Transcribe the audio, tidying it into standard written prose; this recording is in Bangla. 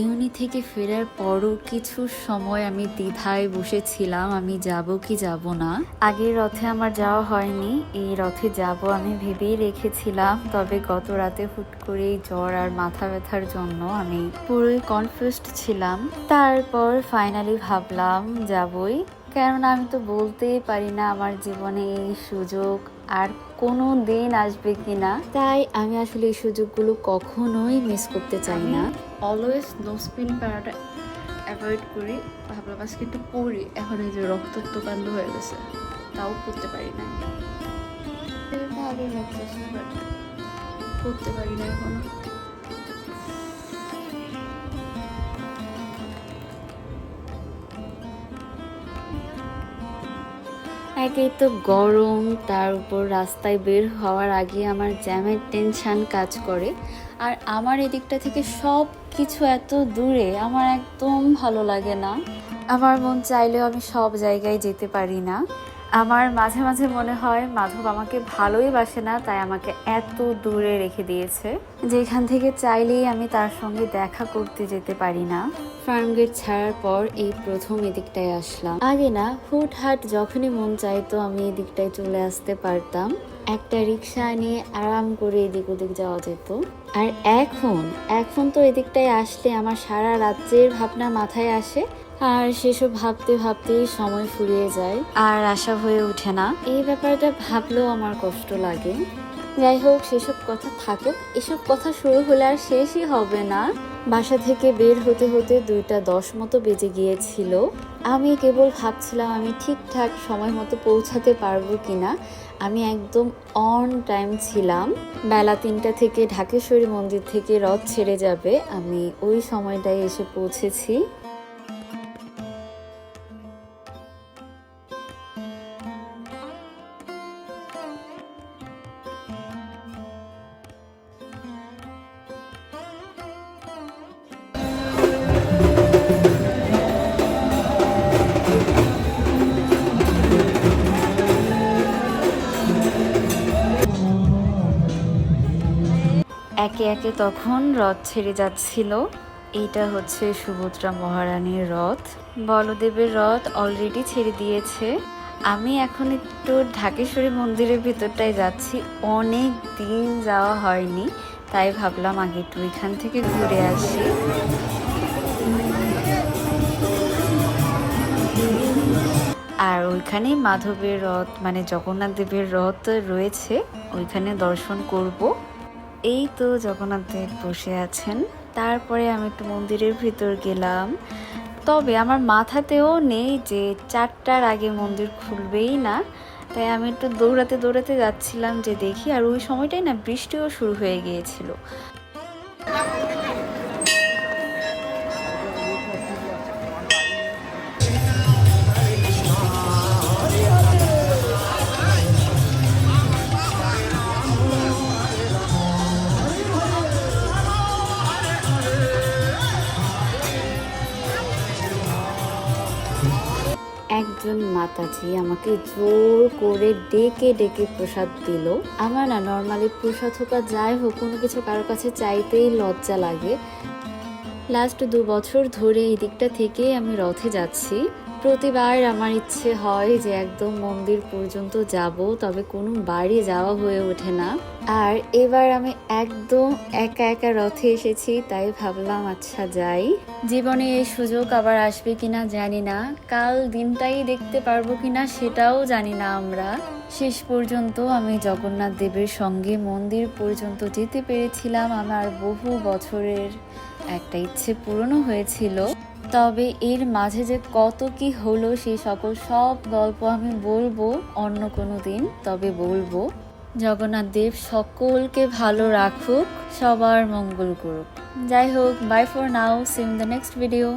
ইউনি থেকে ফেরার পরও কিছু সময় আমি দ্বিধায় বসেছিলাম, আমি যাব কি যাব না। আগের রথে আমার যাওয়া হয়নি, এই রথে যাব আমি ভেবেই রেখেছিলাম। তবে গত রাতে হুট করেই জ্বর আর মাথা ব্যথার জন্য আমি পুরোই কনফিউজড ছিলাম। তারপর ফাইনালি ভাবলাম যাবই, কেননা আমি তো বলতেই পারি না আমার জীবনে এই সুযোগ আর কোনো দিন আসবে কিনা। তাই আমি আসলে এই সুযোগগুলো কখনোই মিস করতে চাই না। অলওয়েজ নোসপিন প্যারাটা অ্যাভয়েড করি। ভাবলাম আজকে একটু পড়ি, এখন এই যে রক্তাক্ত কাণ্ড হয়ে গেছে, তাও করতে পারি না। ভালোই লাগতেছে, বাট করতে পারি না এখনো। একেই তো গরম, তার উপর রাস্তায় বের হওয়ার আগে আমার জ্যামের টেনশন কাজ করে। আর আমার এদিকটা থেকে সব কিছু এত দূরে, আমার একদম ভালো লাগে না। আমার মন চাইলেও আমি সব জায়গায় যেতে পারি না। আমার মাঝে মাঝে মনে হয় মাধব আমাকে ভালোই বাসে না, তাই আমাকে এত দূরে রেখে দিয়েছে, যেখান থেকে চাইলেই আমি তার সঙ্গে দেখা করতে যেতে পারি না। ফার্মগেট ছাড়ার পর এই প্রথম এদিকটায় আসলাম। আগে না হুটহাট যখনই মন চাইতো আমি এদিকটায় চলে আসতে পারতাম, একটা রিক্সা নিয়ে আরাম করে এদিক ওদিক যাওয়া যেত। আর এখন তো এদিকটায় আসলে আমার সারা রাজ্যের ভাবনা মাথায় আসে, আর সেসব ভাবতে ভাবতেই সময় ফুরিয়ে যায় আর আশা হয়ে ওঠে না। এই ব্যাপারটা ভাবলেও আমার কষ্ট লাগে। যাই হোক, সেসব কথা থাকুক, এসব কথা শুরু হলে আর শেষই হবে না। বাসা থেকে বের হতে হতে 2:10 মতো বেজে গিয়েছিল। আমি কেবল ভাবছিলাম আমি ঠিকঠাক সময় মতো পৌঁছাতে পারবো কিনা। আমি একদম অন টাইম ছিলাম। বেলা 3টা থেকে ঢাকেশ্বরী মন্দির থেকে রথ ছেড়ে যাবে, আমি ওই সময়টায় এসে পৌঁছেছি। একে একে তখন রথ ছেড়ে যাচ্ছিল। এইটা হচ্ছে সুভদ্রা মহারানীর রথ। বলদেবের রথ অলরেডি ছেড়ে দিয়েছে। আমি এখন একটু ঢাকেশ্বরী মন্দিরের ভিতরটায় যাচ্ছি, অনেক দিন যাওয়া হয়নি, তাই ভাবলাম আগে একটু এখান থেকে ঘুরে আসি। আর ওইখানে মাধবের রথ মানে জগন্নাথ দেবের রথ রয়েছে, ওইখানে দর্শন করব। এই তো জগন্নাথ দেব বসে আছেন। তারপরে আমি একটু মন্দিরের ভিতর গেলাম। তবে আমার মাথাতেও নেই যে 4টার আগে মন্দির খুলবেই না, তাই আমি একটু দৌড়াতে দৌড়াতে যাচ্ছিলাম যে দেখি। আর ওই সময়টাই না বৃষ্টিও শুরু হয়ে গিয়েছিল। একজন মাতাজি আমাকে জোর করে ডেকে ডেকে প্রসাদ দিল। আমার না নর্মালি প্রসাদ হোক আর যাই হোক, কোনো কিছু কারো কাছে চাইতেই লজ্জা লাগে। লাস্ট 2 বছর ধরে এই দিকটা থেকে আমি রথে যাচ্ছি। প্রতিবার আমার ইচ্ছে হয় যে একদম মন্দির পর্যন্ত যাব, তবে কোনো বাড়ি যাওয়া হয়ে ওঠে না। আর এবার আমি একদম একা একা রথে এসেছি, তাই ভাবলাম আচ্ছা যাই। জীবনে এই সুযোগ আবার আসবে কিনা জানি না, কাল দিনটাই দেখতে পারবো কিনা সেটাও জানি না আমরা। শেষ পর্যন্ত আমি জগন্নাথ দেবের সঙ্গে মন্দির পর্যন্ত যেতে পেরেছিলাম। আমার বহু বছরের একটা ইচ্ছে পূরণও হয়েছিল। তবে এর মাঝে যে কত কি হলো সেই সব গল্প আমি বলবো অন্য কোনো দিন, তবে বলবো। জগন্নাথ দেব সকলকে ভালো রাখুক, সবার মঙ্গল করুক। যাই হোক, bye for now, see you in the next video.